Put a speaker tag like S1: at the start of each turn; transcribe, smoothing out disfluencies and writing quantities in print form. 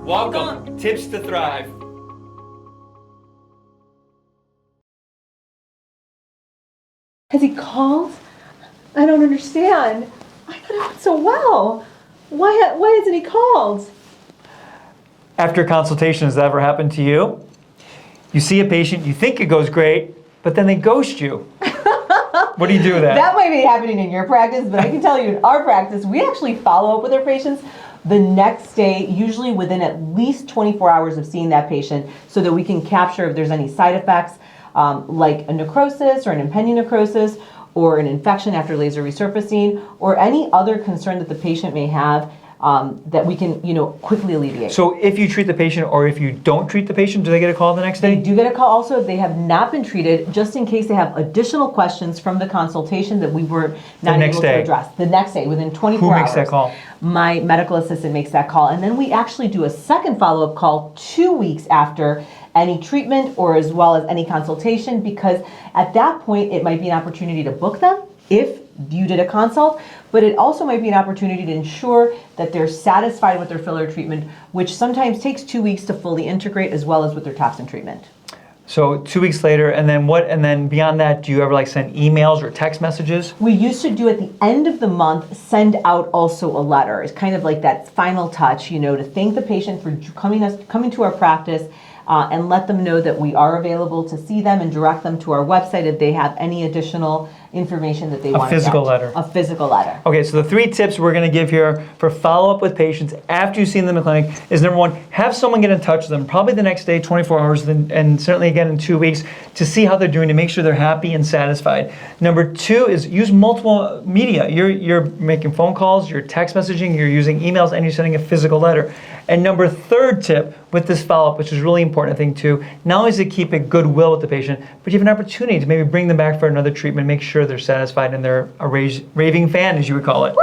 S1: Welcome, Tips to Thrive.
S2: Has he called? I don't understand. I thought it went so well. Why hasn't he called?
S3: After a consultation, has that ever happened to you? You see a patient, you think it goes great, but then they ghost you. What do you do with that?
S2: That might be happening in your practice, but I can tell you in our practice, we actually follow up with our patients the next day, usually within at least 24 hours of seeing that patient, so that we can capture if there's any side effects, like a necrosis or an impending necrosis, or an infection after laser resurfacing, or any other concern that the patient may have that we can, quickly alleviate.
S3: So if you treat the patient or if you don't treat the patient, do they get a call the next
S2: They
S3: day?
S2: do get a call also if they have not been treated, just in case they have additional questions from the consultation that we were not able to address. The next day, within 24 hours.
S3: Who makes that call?
S2: My medical assistant makes that call. And then we actually do a second follow-up call 2 weeks after any treatment or as well as any consultation, because at that point it might be an opportunity to book them if you did a consult, but it also might be an opportunity to ensure that they're satisfied with their filler treatment, which sometimes takes 2 weeks to fully integrate, as well as with their toxin treatment.
S3: So 2 weeks later, and then what? And then beyond that, do you ever send emails or text messages?
S2: We used to do at the end of the month, send out also a letter. It's kind of like that final touch, to thank the patient for coming to our practice, and let them know that we are available to see them and direct them to our website if they have any additional information that they want to get.
S3: A physical letter.
S2: A physical letter.
S3: Okay, so the 3 tips we're going to give here for follow-up with patients after you've seen them in the clinic is, number 1, have someone get in touch with them, probably the next day, 24 hours, and certainly again in 2 weeks, to see how they're doing, to make sure they're happy and satisfied. Number 2 is use multiple media. You're making phone calls, you're text messaging, you're using emails, and you're sending a physical letter. And number 3rd tip with this follow-up, which is really important, I think, too, not only is to keep it goodwill with the patient, but you have an opportunity to maybe bring them back for another treatment, make sure they're satisfied and they're a raving fan, as you would call it.